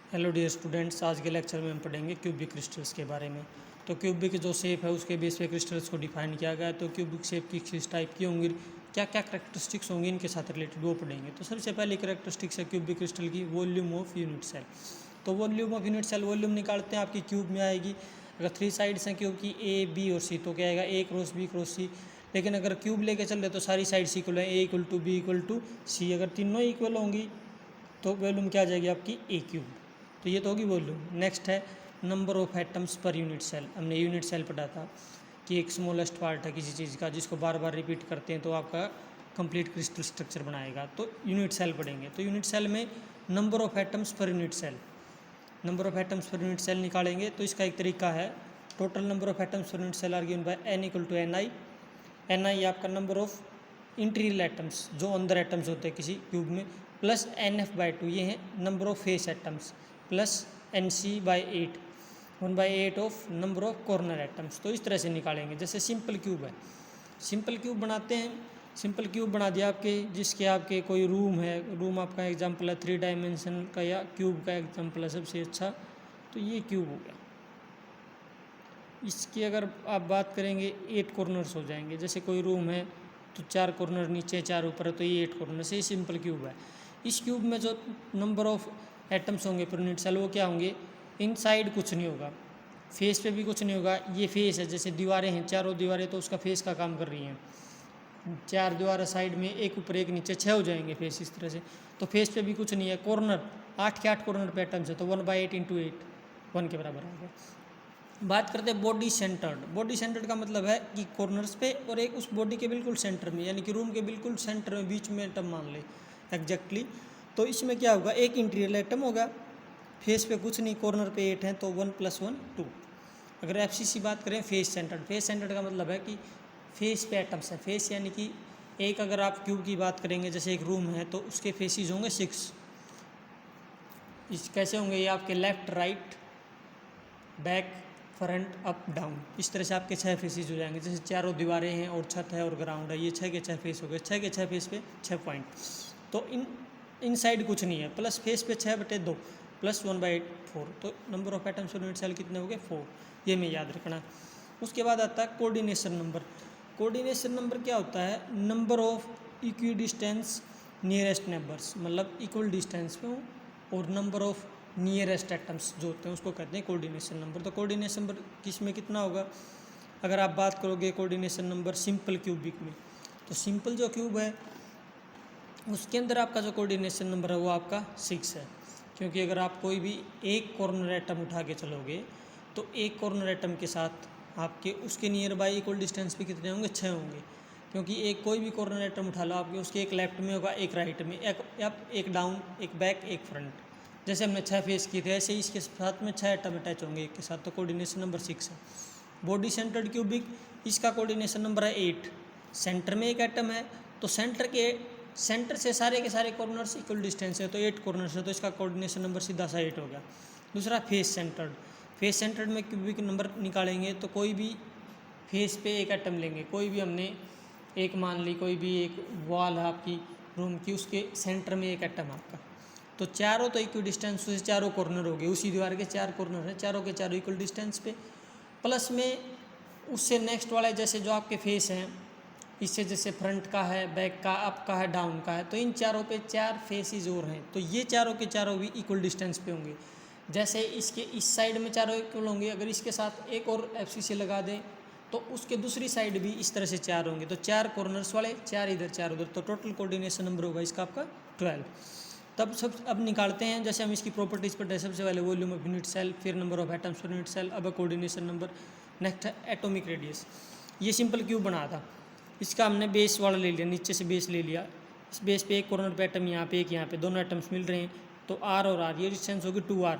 Hello dear students, आज के lecture में हम पढ़ेंगे क्यूबिक क्रिस्टल्स के बारे में। तो क्यूबिक जो शेप है उसके बेस पे क्रिस्टल्स को डिफाइन किया गया है। तो क्यूबिक शेप की किस टाइप की होंगी, क्या क्या करैक्टरिस्टिक्स होंगी इनके साथ रिलेटेड वो पढ़ेंगे। तो सबसे पहले करैक्टरिस्टिक्स है क्यूबिक क्रिस्टल की वॉल्यूम ऑफ यूनिट सेल। तो volume of unit cell volume निकालते हैं आपकी क्यूब में आएगी। अगर 3 साइड्स हैं क्यूब की ए बी और सी तो क्या आएगा ए क्रॉस बी क्रॉस सी। लेकिन अगर क्यूब लेके चल रहे तो सारी साइड्स इक्वल है, A equal to B equal to C. अगर तीनों इक्वल होंगी तो वॉल्यूम क्या आ जाएगी आपकी ए क्यूब। तो ये तो होगी वॉल्यूम। नेक्स्ट है number of atoms per unit cell. हमने यूनिट सेल पढ़ा था कि एक स्मॉलेस्ट पार्ट है किसी चीज़ का जिसको बार बार रिपीट करते हैं तो आपका कंप्लीट क्रिस्टल स्ट्रक्चर बनाएगा। तो यूनिट सेल पढ़ेंगे। तो यूनिट सेल में number of atoms per unit cell, number of atoms per unit cell निकालेंगे। तो इसका एक तरीका है, total number of atoms per unit cell are given by N equal to N I. N I आपका number of interior atoms जो अंदर atoms होते हैं किसी क्यूब में, plus N F by two ये है number of face atoms, plus N C by 8 1/8 of number of corner atoms. तो इस तरह से निकालेंगे। जैसे सिंपल क्यूब है, सिंपल क्यूब बनाते हैं। सिंपल क्यूब बना दिया आपके, जिसके आपके कोई रूम है, रूम आपका एग्जांपल है 3 डायमेंशन का या क्यूब का एग्जांपल है सबसे अच्छा। तो ये क्यूब हो गया। इसकी अगर आप बात करेंगे 8 कॉर्नर्स हो जाएंगे। जैसे कोई रूम है तो 4 कॉर्नर नीचे 4 ऊपर है तो ये 8 कॉर्नर से सिंपल क्यूब है। इस क्यूब में जो नंबर ऑफ एटम्स होंगे पर यूनिट सेल वो क्या होंगे, इनसाइड कुछ नहीं होगा, फेस पे भी कुछ नहीं होगा। ये फेस है, जैसे दीवारें हैं, चारों दीवारें तो उसका फेस का काम कर रही हैं। 4 दीवारें साइड में, एक ऊपर एक नीचे, 6 हो जाएंगे फेस इस तरह से। तो फेस पे भी कुछ नहीं है। कॉर्नर 8 के 8 कॉर्नर पे एटम्स है तो 1/8 इंटू 8 1 के बराबर आ गया। बात करते हैं बॉडी सेंटर्ड। बॉडी सेंटर्ड का मतलब है कि कॉर्नर्स पे और एक उस बॉडी के बिल्कुल सेंटर में, यानी कि रूम के बिल्कुल सेंटर में बीच में एटम मान ले एग्जैक्टली। तो इसमें क्या होगा, एक इंटीरियर एटम होगा, फेस पे कुछ नहीं, कॉर्नर पे 8 है तो 1 + 1 2। अगर एफसीसी बात करें फेस सेंटर्ड, फेस सेंटर्ड का मतलब है कि फेस पे एटम्स है। फेस यानी कि एक, अगर आप क्यूब की बात करेंगे जैसे एक रूम है तो उसके फेसिस होंगे 6। इस कैसे होंगे, ये आपके left right back front up down, इस तरह से आपके 6 फेसेस हो जाएंगे। जैसे चारों दीवारें हैं और छत है और ग्राउंड है, ये 6 के 6 फेस हो गए। 6 के 6 फेस पे 6 पॉइंट। तो इन साइड कुछ नहीं है, प्लस फेस पे 6/2 प्लस 1/8 4। तो नंबर ऑफ एटम्स और यूनिट सेल कितने हो गए 4। ये में याद रखना। उसके बाद आता है कोऑर्डिनेशन नंबर। कोऑर्डिनेशन नंबर क्या होता है, number of equi distance nearest neighbours, मतलब इक्वल डिस्टेंस पे हो, और नंबर ऑफ नियरेस्ट एटम्स जो होते हैं उसको कहते हैं कोऑर्डिनेशन नंबर। तो कोऑर्डिनेशन नंबर किस में कितना होगा, अगर आप बात करोगे कोऑर्डिनेशन नंबर सिंपल क्यूबिक में, तो सिंपल जो क्यूब है उसके अंदर आपका जो कोऑर्डिनेशन नंबर है वो आपका 6 है। क्योंकि अगर आप कोई भी एक कॉर्नर एटम उठा के चलोगे तो एक कॉर्नर एटम के साथ आपके उसके नियर बाई इक्वल डिस्टेंस पे कितने होंगे, 6 होंगे। क्योंकि एक कोई भी कॉर्नर एटम उठा लो आपके, उसके एक लेफ्ट में होगा, एक राइट में, एक अप एक डाउन, एक बैक एक फ्रंट। जैसे हमने 6 फेस किए थे ऐसे ही इसके साथ में 6 एटम अटैच होंगे एक के साथ। तो कोऑर्डिनेशन नंबर 6 है। बॉडी सेंटर्ड क्यूबिक, इसका कोऑर्डिनेशन नंबर है 8। सेंटर में एक एटम है तो सेंटर से सारे के सारे कॉर्नर्स इक्वल डिस्टेंस है तो 8 कॉर्नर्स है तो इसका कोऑर्डिनेशन नंबर सीधा सा 8 हो गया। दूसरा फेस सेंटर्ड। फेस सेंटर्ड में क्यूबिक नंबर निकालेंगे तो कोई भी फेस पे एक एटम लेंगे, कोई भी हमने एक मान ली, कोई भी एक वॉल है आपकी रूम की, उसके सेंटर में एक एटम आपका, तो चारों तो इक्वल डिस्टेंस से चारों कॉर्नर हो गए। उसी दीवार के 4 कॉर्नर हैं, चारों के चारों इक्वल डिस्टेंस पे। प्लस में उससे नेक्स्ट वाला जैसे जो आपके फेस हैं, इससे जैसे फ्रंट का है, बैक का, अप का है, डाउन का है, तो इन चारों पे 4 फेसेस और हैं तो ये चारों के चारों भी इक्वल डिस्टेंस पे होंगे। जैसे इसके इस साइड में चारों इक्वल होंगे, अगर इसके साथ एक और एफसीसी लगा दें तो उसके दूसरी साइड भी इस तरह से 4 होंगे। तो 4 कॉर्नर्स वाले, 4 इधर 4 उधर, तो टोटल कोऑर्डिनेशन नंबर होगा इसका आपका 12। तब सब अब निकालते हैं। जैसे हम इसकी प्रॉपर्टीज़ पर सबसे पहले वॉल्यूम ऑफ यूनिट सेल, फिर number of atoms per unit cell, अब कोऑर्डिनेशन नंबर। नेक्स्ट है एटॉमिक रेडियस। ये सिंपल क्यूब बना था, इसका हमने बेस वाला ले लिया, नीचे से बेस ले लिया। इस बेस पे एक कॉर्नर पे एटम यहाँ पे, एक यहाँ पे, दोनों एटम्स मिल रहे हैं तो आर और आर, ये डिस्टेंस होगी 2r।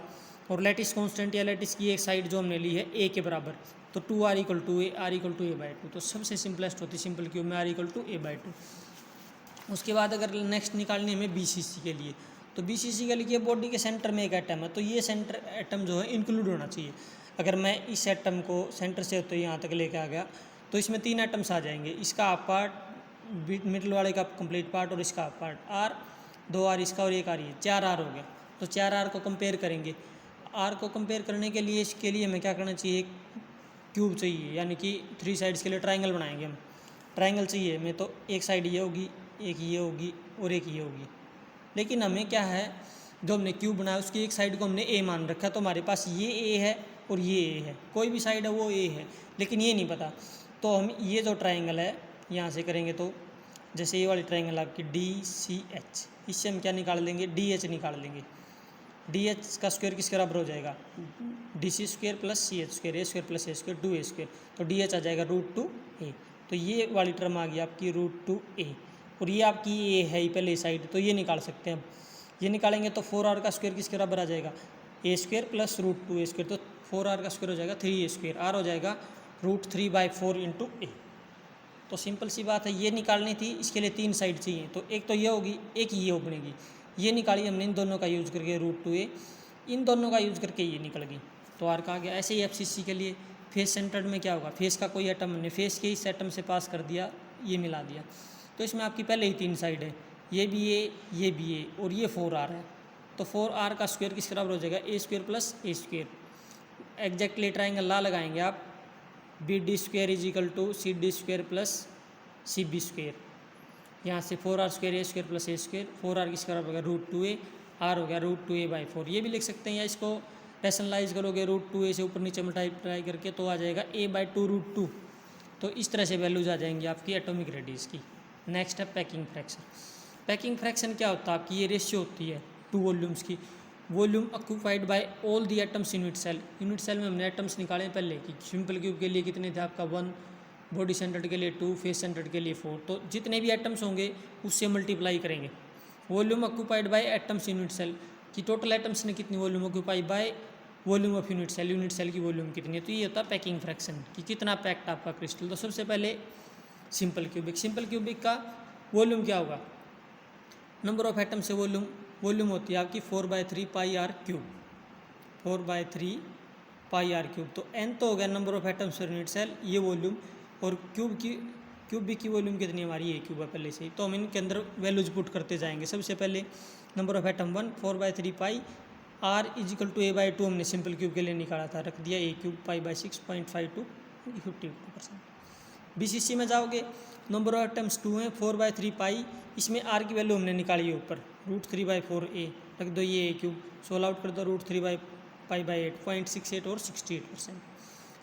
और लैटिस कांस्टेंट या लैटिस की एक साइड जो हमने ली है a के बराबर, तो 2r = a, r = a/2। तो सबसे सिंपलेस्ट होती है सिंपल क्यूब में r = a/2। उसके बाद अगर नेक्स्ट निकालनी हमें BCC के लिए, तो BCC के लिए बॉडी के सेंटर में एक एटम है तो ये सेंटर एटम जो है इंक्लूड होना चाहिए। अगर मैं इस एटम को सेंटर से होते यहाँ तक लेके आ गया तो इसमें 3 एटम्स आ जाएंगे, इसका हाफ पार्ट, मिडल वाले का कंप्लीट पार्ट और इसका हाफ पार्ट, r 2r इसका और 1r ये 4r हो गया। तो 4 आर को कंपेयर करेंगे। आर को कंपेयर करने के लिए इसके लिए हमें क्या करना चाहिए, क्यूब चाहिए, यानी कि 3 साइड्स के लिए ट्राइंगल बनाएंगे हम। ट्राइंगल चाहिए हमें, तो एक साइड ये होगी, एक ये होगी और एक ये होगी। लेकिन हमें क्या है, जो हमने क्यूब बनाया उसकी एक साइड को हमने ए मान रखा, तो हमारे पास ये ए है और ये ए है, कोई भी साइड है वो ए है, लेकिन ये नहीं पता। तो हम ये जो ट्राइंगल है यहाँ से करेंगे, तो जैसे ये वाली ट्राइंगल आपकी DCH, इससे हम क्या निकाल लेंगे, DH निकाल लेंगे। DH का स्क्वायर किसके बराबर हो जाएगा, DC square plus CH square, a square plus a square 2a square, तो DH आ जाएगा √2a। तो ये वाली टर्म आ गई आपकी √2a, और ये आपकी ए है ही पहले साइड, तो ये निकाल सकते हैं हम। ये निकालेंगे तो 4r का स्क्वायर किसके बराबर आ जाएगा, a square plus √2a square, तो 4r का स्क्वायर हो जाएगा 3a स्क्वायर, r हो जाएगा √3/4 इंटू a। तो सिंपल सी बात है, ये निकालनी थी, इसके लिए 3 साइड चाहिए, तो एक तो ये होगी, एक ये बनेगी। ये निकाली हमने इन दोनों का यूज़ करके √2a, इन दोनों का यूज़ करके ये निकल गई, तो आर का आ गया। ऐसे ही FCC के लिए फेस सेंटर्ड में क्या होगा, फेस का कोई एटम हमने फेस के इस एटम से पास कर दिया, ये मिला दिया, तो इसमें आपकी पहले ही 3 साइड है, ये भी ए और ये 4r है, तो 4r का स्क्वायर किसके बराबर हो जाएगा, a square plus a square. Exactly triangle ला लगाएंगे आप, BD square is equal to CD square plus CB square. यहाँ से 4r square a square plus a square, 4r किसके बराबर होगा √2a, r हो गया √2a/4। ये भी लिख सकते हैं, या इसको रैशनलाइज करोगे √2a से ऊपर नीचे मल्टीप्लाई करके, तो आ जाएगा a/2 √2। तो इस तरह से वैल्यूज आ जाएंगी आपकी एटॉमिक रेडियस की। नेक्स्ट है पैकिंग फ्रैक्शन। पैकिंग फ्रैक्शन क्या होता है आपकी, ये रेशियो होती है 2 वॉल्यूम्स की। Volume occupied by all the atoms unit cell. Unit cell में हमने एटम्स निकाले पहले कि सिंपल क्यूब के लिए कितने थे आपका 1, बॉडी सेंटर्ड के लिए 2, फेस सेंटर्ड के लिए 4, तो जितने भी एटम्स होंगे उससे मल्टीप्लाई करेंगे। Volume occupied by atoms unit cell कि टोटल एटम्स ने कितनी volume occupy by volume of unit cell की वॉल्यूम कितनी है, तो ये होता है पैकिंग फ्रैक्शन कि कितना पैक्ड आपका क्रिस्टल। तो सबसे पहले सिंपल क्यूबिक का वॉल्यूम क्या होगा, नंबर ऑफ एटम से वॉल्यूम होती है आपकी 4/3 πr क्यूब, 4/3 πr क्यूब। तो n तो हो गया number of atoms per unit cell, ये वॉल्यूम, और क्यूबिक की वॉल्यूम कितनी हमारी, ये क्यूब है पहले से ही, तो हम इनके अंदर वैल्यूज पुट करते जाएंगे। सबसे पहले number of atom 1, 4/3 pi, r is equal to a/2 हमने सिंपल क्यूब के लिए निकाला था, रख दिया a क्यूब, π/6.52 52%। BCC में जाओगे, नंबर ऑफ एटम्स 2 हैं, 4/3 पाई, इसमें r की वैल्यू हमने निकाली है ऊपर √3/4a, रख दो ये a क्यूब, 16 आउट कर दो √3/π/8 0.68 और 68%।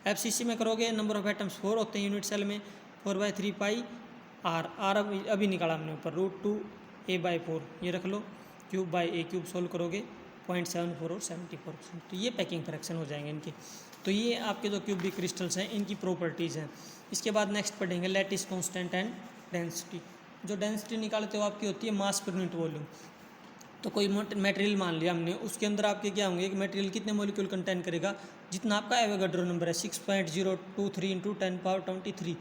FCC में करोगे, नंबर ऑफ एटम्स 4 होते हैं यूनिट सेल में, 4/3 पाई r अभी निकाला हमने ऊपर √2a/4, ये रख लो, cube by a cube, solve करोगे 0.74 और 74%। तो ये पैकिंग फ्रैक्शन हो जाएंगे इनके। तो ये आपके जो क्यूबिक क्रिस्टल्स हैं इनकी प्रॉपर्टीज़ हैं। इसके बाद नेक्स्ट पढ़ेंगे लैटिस कांस्टेंट एंड डेंसिटी। जो डेंसिटी निकालते हो आपकी होती है मास पर यूनिट वॉल्यूम। तो कोई मटेरियल मान लिया हमने, उसके अंदर आपके क्या होंगे, एक मटेरियल कितने मॉलिक्यूल कंटेन करेगा, जितना आपका एवोगाड्रो नंबर है 6.023 × 10⁻23।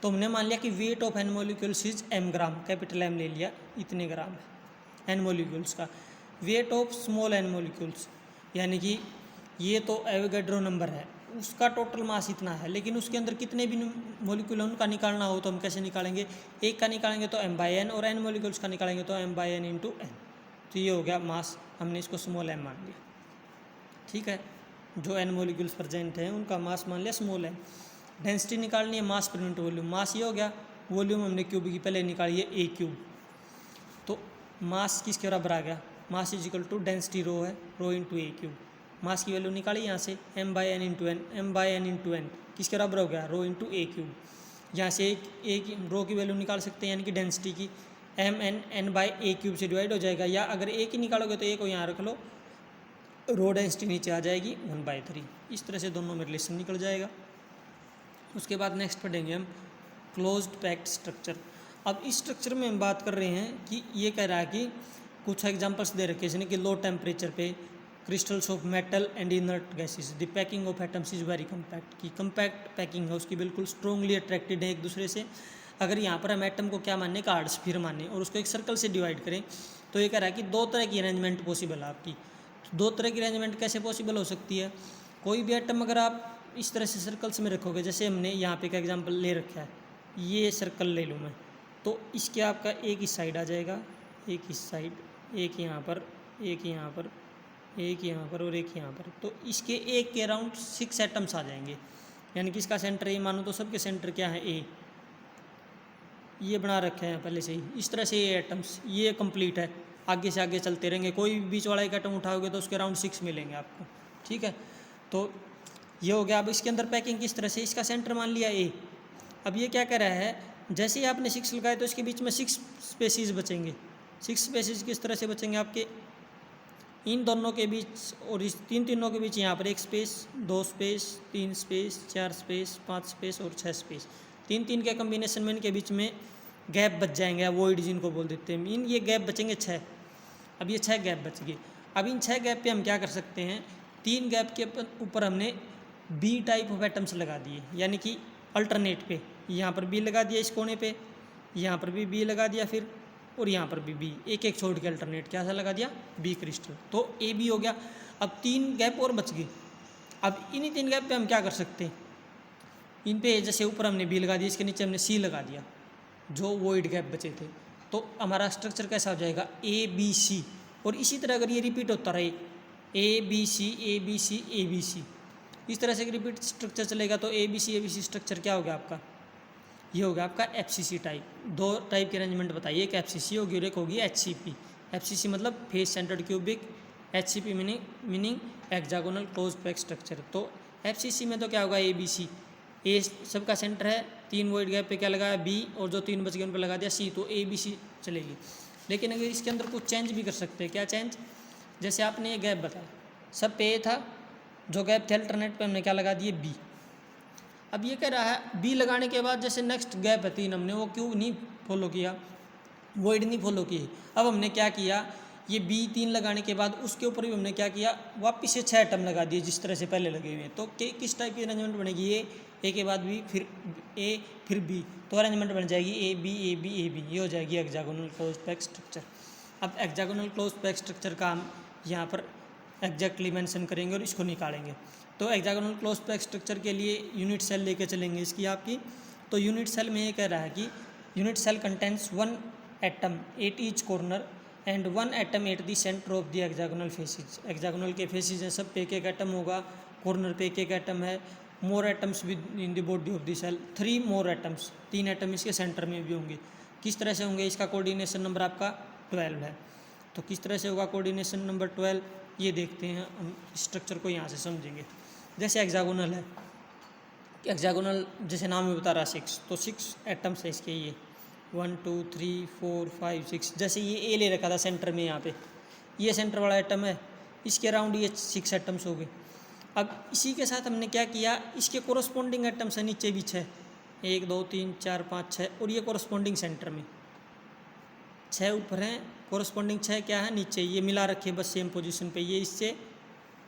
तो हमने मान लिया कि weight of N molecules is m gram, capital M ले लिया, इतने ग्राम है एन मॉलिक्यूल्स का। Weight of small N molecules, यानी कि ये तो एवोगाड्रो नंबर है, उसका टोटल मास इतना है, लेकिन उसके अंदर कितने भी मॉलिक्यूल हैं उनका निकालना हो तो हम कैसे निकालेंगे, एक का निकालेंगे तो m/n, और n मॉलिक्यूल्स का निकालेंगे तो m/n × n। तो ये हो गया मास, हमने इसको स्मॉल m मान लिया, ठीक है। जो n मॉलिक्यूल्स प्रेजेंट हैं उनका मास मान लिया स्मॉल m। डेंसिटी निकालनी है मास पर यूनिट वॉल्यूम, मास ये हो गया, वॉल्यूम हमने क्यूब की पहले निकाली है a क्यूब। तो मास किसके बराबर आ गया, mass is equal to density rho है, rho into a cube. Mass की वैल्यू निकाली यहाँ से m/n × n, m/n × n किसके बराबर हो गया, रो इंटू a क्यूब। यहाँ से एक रो की वैल्यू निकाल सकते हैं, यानी कि डेंसिटी की mn/a क्यूब से डिवाइड हो जाएगा, या अगर a की निकालोगे तो a को यहाँ रख लो, रो डेंसिटी नीचे आ जाएगी 1/3। इस तरह से दोनों में रिलेशन निकल जाएगा। उसके बाद नेक्स्ट पढ़ेंगे हम क्लोज्ड पैक्ड स्ट्रक्चर। अब इस स्ट्रक्चर में हम बात कर रहे हैं कि ये कह रहा है कि कुछ एग्जांपल्स दे रखे हैं, जैसे कि लो टेम्परेचर पे crystals of metal and inert gases, the packing of atoms is very compact, की कम्पैक्ट पैकिंग है उसकी, बिल्कुल स्ट्रॉन्गली अट्रैक्टेड है एक दूसरे से। अगर यहाँ पर हम एटम को क्या माने, कार्ड स्फीयर माने, और उसको एक सर्कल से डिवाइड करें, तो ये कह रहा है कि 2 तरह की अरेंजमेंट पॉसिबल है आपकी। तो 2 तरह की अरेंजमेंट कैसे पॉसिबल हो सकती है, कोई भी एटम अगर आप इस तरह से सर्कल्स में रखोगे, जैसे हमने यहाँ पे का एग्जांपल ले रखा है, ये सर्कल ले लूँ मैं, तो इसके आपका एक इस साइड आ जाएगा, एक इस साइड, एक यहाँ पर, एक यहाँ पर, एक यहाँ पर और एक यहाँ पर, तो इसके एक के अराउंड 6 एटम्स आ जाएंगे, यानी कि इसका सेंटर ए मानो तो सबके सेंटर क्या है ए, ये बना रखे हैं पहले से ही। इस तरह से ये एटम्स ये कंप्लीट है, आगे से आगे चलते रहेंगे, कोई भी बीच वाला एक एटम उठाओगे तो उसके अराउंड 6 मिलेंगे आपको, ठीक है। तो ये हो गया। अब इसके अंदर पैकिंग किस तरह से, इसका सेंटर मान लिया ए। अब ये क्या कर रहा है, जैसे ही आपने 6 लगाए तो इसके बीच में 6 स्पेसीज बचेंगे। 6 स्पेसीज किस तरह से बचेंगे आपके, इन दोनों के बीच और इस तीनों के बीच यहाँ पर 1 space, 2 space, 3 space, 4 space, 5 space और 6 स्पेस, 3 के कम्बिनेशन में इनके बीच में गैप बच जाएंगे, वॉइड जिनको बोल देते हैं। इन ये गैप बचेंगे 6। अब ये 6 गैप बच गए। अब इन 6 गैप पे हम क्या कर सकते हैं, 3 गैप के ऊपर हमने बी टाइप ऑफ एटम्स लगा दिए, यानी कि अल्टरनेट पे यहाँ पर बी लगा दिया, इस कोने पे यहाँ पर भी बी लगा दिया, फिर और यहाँ पर भी बी, एक एक छोड़ के अल्टरनेट क्या सा लगा दिया, बी क्रिस्टल। तो ए बी हो गया। अब 3 गैप और बच गए। अब इन्हीं 3 गैप पे हम क्या कर सकते हैं, इन पे जैसे ऊपर हमने बी लगा दिया, इसके नीचे हमने सी लगा दिया, जो वॉइड गैप बचे थे, तो हमारा स्ट्रक्चर कैसा हो जाएगा, ए बी सी। और इसी तरह अगर ये रिपीट होता रहे A B C A B C A B C, इस तरह से रिपीट स्ट्रक्चर चलेगा तो ए बी सी स्ट्रक्चर क्या हो गया आपका, ये हो गया आपका एफसीसी टाइप। 2 टाइप की अरेंजमेंट बताइए, एक एफसीसी होगी और एक होगी एचसीपी। एफसीसी मतलब face centred cubic, HCP meaning hexagonal closed pack structure. तो एफसीसी में तो क्या होगा, ए बी सी, ए सबका सेंटर है, 3 वॉइड गैप पे क्या लगाया बी, और जो 3 बच गए उन पर लगा दिया सी, तो ए बी सी चलेगी। लेकिन अगर इसके अंदर कुछ चेंज भी कर सकते हैं, क्या चेंज, जैसे आपने ये गैप बताया, सब पे ए था, जो गैप थे अल्टरनेट पे हमने क्या लगा दिए बी। अब ये कह रहा है बी लगाने के बाद जैसे नेक्स्ट गैप है 3, हमने वो क्यों नहीं फॉलो किया, वॉइड नहीं फॉलो किए। अब हमने क्या किया, ये बी 3 लगाने के बाद उसके ऊपर भी हमने क्या किया, वापिस से 6 एटम लगा दिए जिस तरह से पहले लगे हुए हैं। तो किस टाइप की अरेंजमेंट बनेगी, ये ए के बाद बी, फिर ए, फिर बी, तो अरेंजमेंट बन जाएगी A B A B A B, ये हो जाएगी हेक्सागोनल क्लोज्ड पैक स्ट्रक्चर। अब हेक्सागोनल क्लोज्ड पैक स्ट्रक्चर का हम यहाँ पर एग्जैक्टली मेंशन करेंगे और इसको निकालेंगे। तो हेक्सागोनल क्लोज्ड पैक स्ट्रक्चर के लिए यूनिट सेल लेके चलेंगे इसकी आपकी। तो यूनिट सेल में ये कह रहा है कि unit cell contents 1 atom at each corner and 1 atom at the centre of the hexagonal faces. Hexagonal के फेसिस हैं, सब पे एक एक एटम होगा, कॉर्नर पे एक एक एटम है। More atoms within the body of the cell, 3 more atoms, 3 atom इसके सेंटर में भी होंगे। किस तरह से होंगे, इसका कोऑर्डिनेशन नंबर आपका 12 है। तो किस तरह से होगा कोऑर्डिनेशन नंबर 12, ये देखते हैं हम स्ट्रक्चर को यहाँ से समझेंगे। जैसे हेक्सागोनल है, हेक्सागोनल जैसे नाम में बता रहा 6, तो 6 एटम्स है इसके, ये 1 2 3 4 5 6। जैसे ये ए ले रखा था सेंटर में, यहाँ पे ये सेंटर वाला एटम है, इसके अराउंड ये 6 एटम्स हो गए। अब इसी के साथ हमने क्या किया, इसके कोरस्पॉन्डिंग एटम्स है नीचे भी 6, 1 2 3 4 5 6, और ये कोरस्पॉन्डिंग सेंटर में 6 ऊपर हैं, कोरस्पॉन्डिंग 6 क्या है नीचे, ये मिला रखे बस सेम पोजीशन पे, ये इससे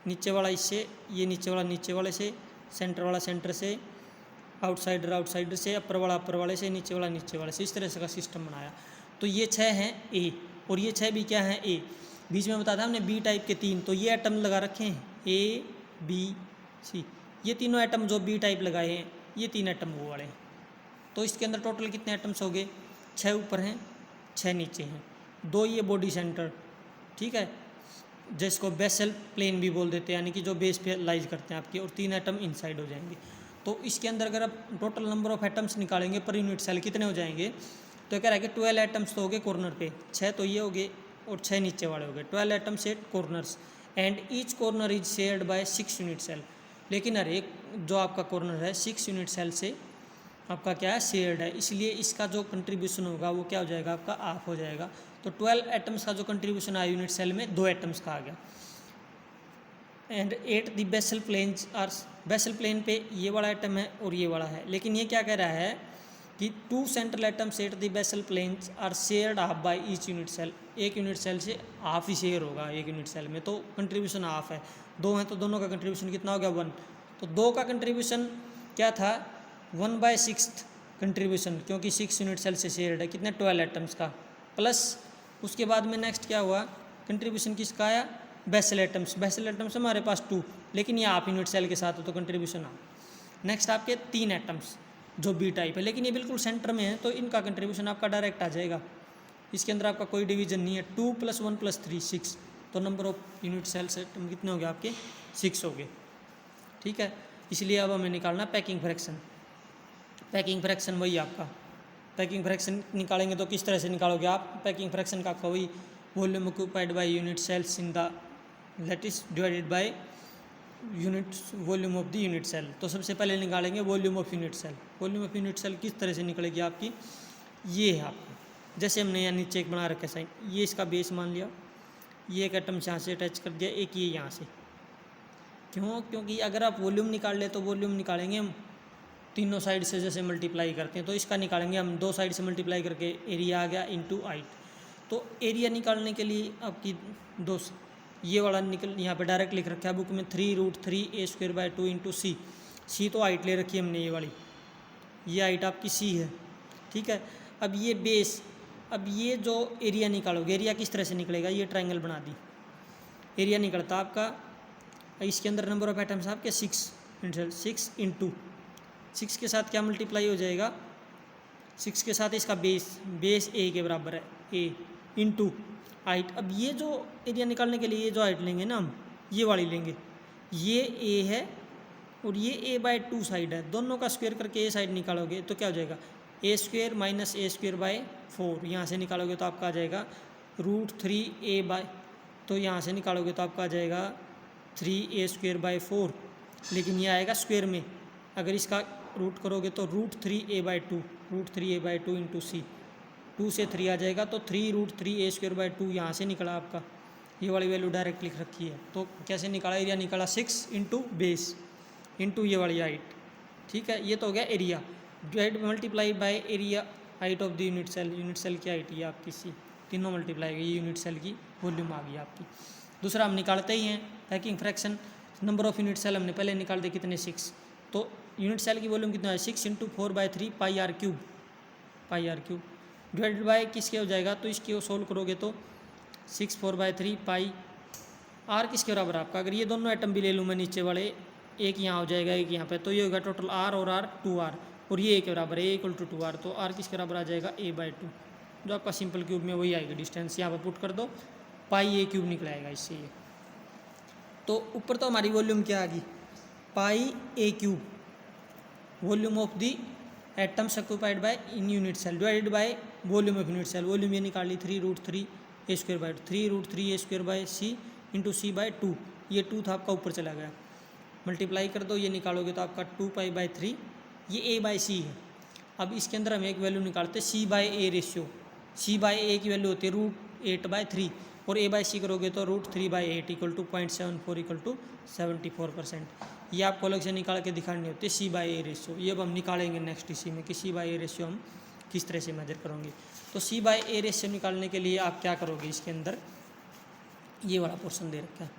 नीचे वाला इससे, ये नीचे वाला नीचे वाले से, सेंटर वाला सेंटर से, आउटसाइडर से, अपर वाला अपर वाले से, नीचे वाला नीचे वाले से, इस तरह से का सिस्टम बनाया। तो ये 6 हैं ए, और ये 6 भी क्या हैं ए। बीच में बताया था हमने बी टाइप के 3, तो ये एटम लगा रखे हैं ए बी सी, ये तीनों एटम जो बी टाइप लगाए हैं, ये 3 एटम वो वाले हैं। तो इसके अंदर टोटल कितने एटम्स हो गए, 6 ऊपर हैं 6 नीचे हैं, 2 ये बॉडी सेंटर, ठीक है, जिसको बेसल प्लेन भी बोल देते हैं, यानी कि जो बेस पे लाइज करते हैं आपके, और 3 एटम इनसाइड हो जाएंगे। तो इसके अंदर अगर आप टोटल नंबर ऑफ एटम्स निकालेंगे पर यूनिट सेल कितने हो जाएंगे, तो कह रहा है कि 12 एटम्स तो हो गए कॉर्नर पे, 6 तो ये हो गए और 6 नीचे वाले हो गए, 12 atoms at corners and each corner is shared by 6 unit cell. लेकिन हर एक जो आपका कॉर्नर है 6 यूनिट सेल से आपका क्या है, शेयर्ड है, इसलिए इसका जो कंट्रीब्यूशन होगा वो क्या हो जाएगा, आपका हाफ हो जाएगा। तो 12 एटम्स का जो कंट्रीब्यूशन आया यूनिट सेल में, 2 एटम्स का आ गया। And 8 the basal planes are, basal plane पे ये वाला एटम है और ये वाला है, लेकिन ये क्या कह रहा है कि 2 central atoms at the basal planes are shared half by each unit cell. एक यूनिट सेल से हाफ ही शेयर होगा एक यूनिट सेल में, तो कंट्रीब्यूशन हाफ है। 2 हैं तो दोनों का कंट्रीब्यूशन कितना हो गया, 1। तो 2 का कंट्रीब्यूशन क्या था, 1/6 कंट्रीब्यूशन, क्योंकि 6 यूनिट सेल से शेयर्ड है, कितने 12 एटम्स का, प्लस उसके बाद में नेक्स्ट क्या हुआ, कंट्रीब्यूशन किसका आया, बेसल एटम्स। बेसल एटम्स हमारे पास 2, लेकिन ये हाफ यूनिट सेल के साथ है तो कंट्रीब्यूशन हाफ। नेक्स्ट आपके 3 एटम्स जो बी टाइप है, लेकिन ये बिल्कुल सेंटर में है, तो इनका कंट्रीब्यूशन आपका डायरेक्ट आ जाएगा, इसके अंदर आपका कोई डिवीजन नहीं है। 2 + 1 + 3 6, तो number of unit cells atom कितने हो गए आपके 6 हो गए। ठीक है, इसलिए अब हमें निकालना पैकिंग फ्रैक्शन। पैकिंग फ्रैक्शन वही आपका, पैकिंग फ्रैक्शन निकालेंगे तो किस तरह से निकालोगे आप पैकिंग फ्रैक्शन का, वही volume occupied by unit cells in the lattice divided by unit volume of the unit cell. तो सबसे पहले निकालेंगे volume of unit cell. Volume of unit cell किस तरह से निकलेगी आपकी, ये है आपका, जैसे हमने यहाँ नीचे एक बना रखा साइन, ये इसका बेस मान लिया, ये एक एटम यहाँ से अटैच कर दिया, एक ये यहाँ से। क्यों? क्योंकि अगर आप वॉल्यूम निकाल ले तो वॉल्यूम निकालेंगे हम तीनों साइड से जैसे मल्टीप्लाई करते हैं, तो इसका निकालेंगे हम दो साइड से मल्टीप्लाई करके, एरिया आ गया इंटू हाइट। तो एरिया निकालने के लिए आपकी दो, ये वाला निकल यहाँ पे डायरेक्ट लिख रखा है बुक में 3√3a² / 2 इंटू सी तो हाइट ले रखी है हमने ये वाली, ये हाइट आपकी सी है। ठीक है, अब ये बेस, अब ये जो एरिया निकालोगे, एरिया किस तरह से निकलेगा, ये ट्रायंगल बना दी, एरिया निकलता आपका, इसके अंदर नंबर ऑफ एटम्स आपके 6 इंटू 6 के साथ क्या मल्टीप्लाई हो जाएगा, 6 के साथ इसका बेस ए के बराबर है, ए इंटू हाइट। अब ये जो एरिया निकालने के लिए ये जो हाइट लेंगे ना हम, ये वाली लेंगे, ये ए है और ये a/2 साइड है, दोनों का स्क्वायर करके ए साइड निकालोगे तो क्या हो जाएगा, a² - a²/4। यहाँ से निकालोगे तो आपका आ जाएगा √3a/, तो यहाँ से निकालोगे तो आपका आ जाएगा 3a²/4, लेकिन ये आएगा स्क्वायर में, अगर इसका रूट करोगे तो √3a/2 इंटू सी, 2 से 3 आ जाएगा, तो 3√3a²/2 यहाँ से निकला आपका, ये वाली वैल्यू डायरेक्ट लिख रखी है। तो कैसे निकाला, एरिया निकाला 6 इंटू बेस इंटू ये वाली हाइट। ठीक है, ये तो हो गया area, divide multiply by area height of the unit cell, unit cell की हाइट ये आपकी सी, तीनों मल्टीप्लाई गई, यूनिट सेल की वॉल्यूम आ गई आपकी। दूसरा हम निकालते ही हैं packing fraction, number of unit cell हमने पहले निकाल दिए कितने 6, तो यूनिट सेल की वॉल्यूम कितना है 6 इंटू 4/3 πr³ डिवाइडेड बाय किसके हो जाएगा, तो इसके सोल्व करोगे तो 6 4/3 पाई आर किसके बराबर आपका, अगर ये दोनों आइटम भी ले लूँ मैं नीचे वाले, एक यहाँ हो जाएगा एक यहाँ पे, तो ये होगा टोटल आर और आर 2r, और ये ए के बराबर है, a = 2r, तो आर किसके बराबर आ जाएगा a/2, जो आपका सिंपल क्यूब में वही आएगा डिस्टेंस, यहाँ पर पुट कर दो πa³ निकलाएगा इससे ये। तो ऊपर तो हमारी वॉल्यूम क्या आ गई πa³ volume of the atoms occupied by in unit cell divided by volume of unit cell, volume ये निकाल ली 3√3a²/2, 3√3a² इंटू c/2, ये 2 था आपका ऊपर चला गया, मल्टीप्लाई कर दो, ये निकालोगे तो आपका 2π/3, ये a/c है। अब इसके अंदर हम एक वैल्यू निकालते हैं c/a रेशियो, c/a की वैल्यू होती है √8/3, और a/c करोगे तो √3/8 = 0.74 = 74%। ये आपको अलग से निकाल के दिखानी होती है c/a रेशियो, ये अब हम निकालेंगे नेक्स्ट इसी में कि c/a रेशियो हम किस तरह से मेजर करेंगे। तो c/a रेशियो निकालने के लिए आप क्या करोगे, इसके अंदर ये वाला पोर्शन दे रखा है,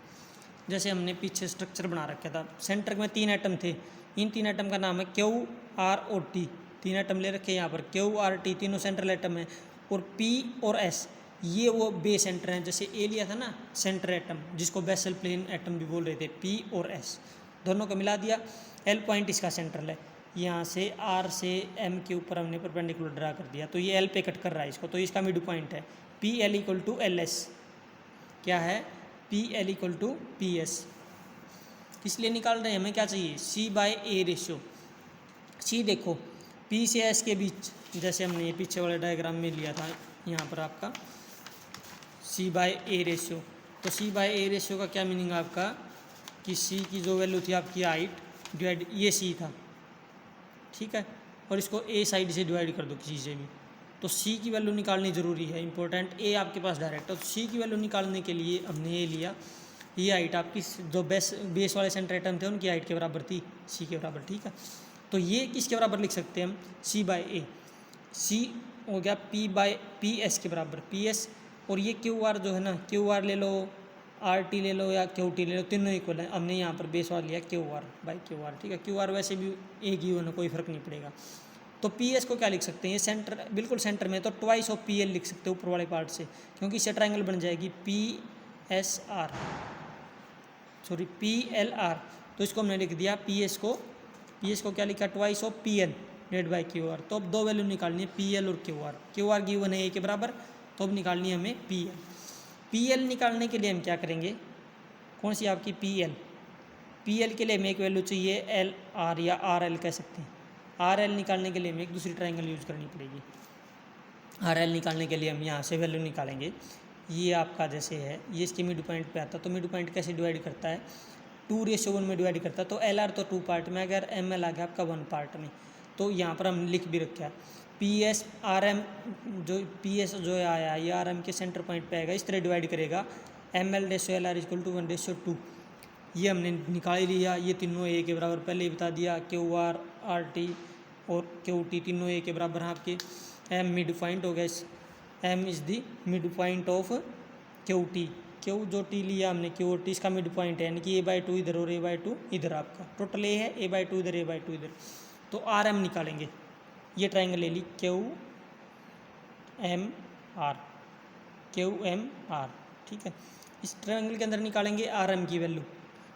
जैसे हमने पीछे स्ट्रक्चर बना रखा था, सेंटर में 3 एटम थे, इन 3 एटम का नाम है Q, R और T, 3 एटम ले रखे हैं यहाँ पर, Q, R, T तीनों सेंट्रल एटम है, और P और S ये वो बेस सेंटर हैं, जैसे ए लिया था ना सेंटर एटम, जिसको बेसल प्लेन एटम भी बोल रहे थे, P और S दोनों को मिला दिया, L पॉइंट इसका सेंट्रल है, यहाँ से R से M के ऊपर हमने परपेंडिकुलर ड्रा कर दिया, तो ये L पे कट कर रहा है इसको, तो इसका मिड पॉइंट है PL = LS, क्या है PL = PS। किस लिए निकाल रहे हैं, हमें क्या चाहिए c/a रेशियो, C देखो P से S के बीच, जैसे हमने ये पीछे वाले डायग्राम में लिया था यहाँ पर आपका c/a रेशियो, तो c/a रेशियो का क्या मीनिंग है आपका कि C की जो वैल्यू थी आपकी हाइट डिवाइड, ये C था, ठीक है, और इसको A साइड से डिवाइड कर दो किसी से भी, तो C की वैल्यू निकालनी ज़रूरी है, इंपॉर्टेंट, A आपके पास डायरेक्ट, तो C की वैल्यू निकालने के लिए हमने ये लिया, ये हाइट आपकी जो बेस वाले सेंटर एटम थे उनकी हाइट के बराबर थी, C के बराबर, ठीक है, तो ये किसके बराबर लिख सकते हैं हम c/a, C हो गया P/PS के बराबर, PS, और ये QR जो है ना, QR ले लो, RT ले लो या QT ले लो, तीनों इक्वल है, हमने यहाँ पर बेस वाला लिया QR/QR, ठीक है, QR वैसे भी एक ही होना, कोई फ़र्क नहीं पड़ेगा। तो PS को क्या लिख सकते हैं, ये सेंटर बिल्कुल सेंटर में, तो ट्वाइस ऑफ PL लिख सकते हैं ऊपर वाले पार्ट से, क्योंकि इससे ट्रायंगल बन जाएगी PLR, तो इसको हमने लिख दिया PS को क्या लिखा, ट्वाइस ऑफ PL / QR। तो अब दो वैल्यू निकालनी है PL और QR गिवन है A के बराबर, तो अब निकालनी है हमें PL। PL निकालने के लिए हम क्या करेंगे, कौन सी आपकी PL के लिए हमें एक वैल्यू चाहिए LR या RL कह सकते हैं। RL निकालने के लिए हमें एक दूसरी ट्रायंगल यूज करनी पड़ेगी। RL निकालने के लिए हम यहाँ से वैल्यू निकालेंगे। ये आपका जैसे है, ये इसके मिड पॉइंट पे आता है, तो मिड पॉइंट कैसे डिवाइड करता है, 2:1 में डिवाइड करता है। तो LR तो 2 पार्ट में, अगर ML आ गया आपका 1 पार्ट में, तो यहाँ पर हम लिख भी रखा है PS जो आया ये RM के सेंटर पॉइंट पे आएगा, इस तरह डिवाइड करेगा। ML/LR = 1:2। ये हमने निकाल लिया। ये तीनों A के बराबर पहले ही बता दिया, QR, RT और QT तीनों A के बराबर हैं आपके। M मिड पॉइंट हो गया, M is the mid point of QT। Q जो T लिया हमने Q और T इसका मिड पॉइंट है, यानी कि A/2 इधर और A/2 इधर आपका। टोटल A है, A/2 इधर, A/2 इधर। तो RM निकालेंगे। ये ट्रायंगल ले ली QMR, ठीक है। इस ट्रायंगल के अंदर निकालेंगे RM की वैल्यू।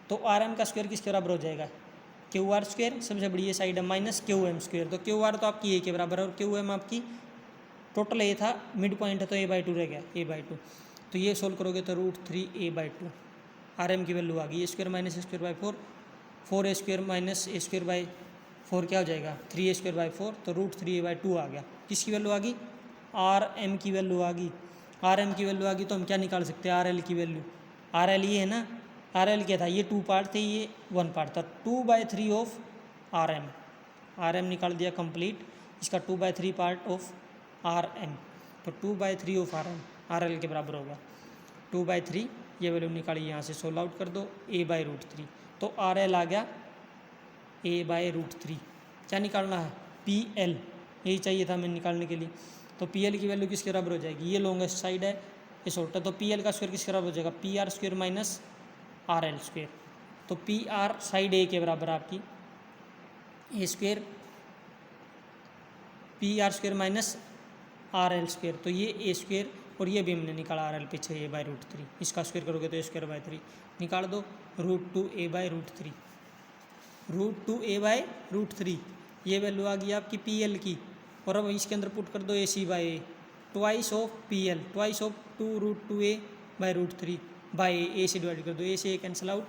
तो RM का स्क्वायर किसके बराबर हो जाएगा, QR², सबसे बड़ी ये साइड है, माइनस QM²। तो QR तो आपकी A के बराबर है और QM आपकी टोटल A था, मिड पॉइंट है तो A/2 रह गया, A/2। तो ये सोल्व करोगे तो √3 A/2 RM की वैल्यू आ गई। A² - A² 4A² - A² क्या हो जाएगा, 3A² तो √3 A/2 आ गया। किसकी वैल्यू आ गई, RM की वैल्यू आ गई। RM की वैल्यू आ गई तो हम क्या निकाल सकते हैं, RL की वैल्यू। RL ये है ना, RL क्या था, ये 2 पार्ट थे, ये 1 पार्ट था। 2/3 ऑफ RM निकाल दिया कंप्लीट। इसका 2/3 पार्ट ऑफ RM, तो 2/3 ऑफ RL के बराबर होगा 2/3। ये वैल्यू निकाली, यहाँ से सोल्व आउट कर दो, A/√3। तो RL आ गया A/√3। क्या निकालना है, PL, यही चाहिए था हमें निकालने के लिए। तो PL की वैल्यू किसके बराबर हो जाएगी, ये लॉन्गेस्ट साइड है, ये शॉर्ट है, तो PL का स्क्वायर किसके बराबर हो जाएगा, PR² - RL²। तो PR साइड A के बराबर आपकी A² PR² - RL²। तो ये A² और ये भी हमने निकाला RL पीछे A/√3। इसका स्क्वायर करोगे तो A²/3 निकाल दो, √2 A/√3, √2 A/√3। ये वैल्यू आ गई आपकी PL की। और अब इसके अंदर पुट कर दो AC/A, twice of PL, twice of 2 √2 A/√3 by A से डिवाइड कर दो, A से A कैंसिल आउट,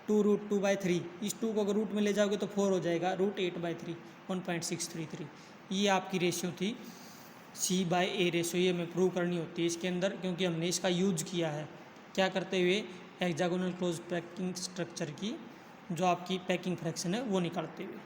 2 √2/3। इस 2 को अगर रूट में ले जाओगे तो 4 हो जाएगा, √8/3 1.633। ये आपकी रेशियो थी C/A रेशियो। ये हमें प्रूव करनी होती है इसके अंदर, क्योंकि हमने इसका यूज किया है क्या करते हुए, हेक्सागोनल क्लोज पैकिंग स्ट्रक्चर की जो आपकी पैकिंग फ्रैक्शन है वो निकालते हुए।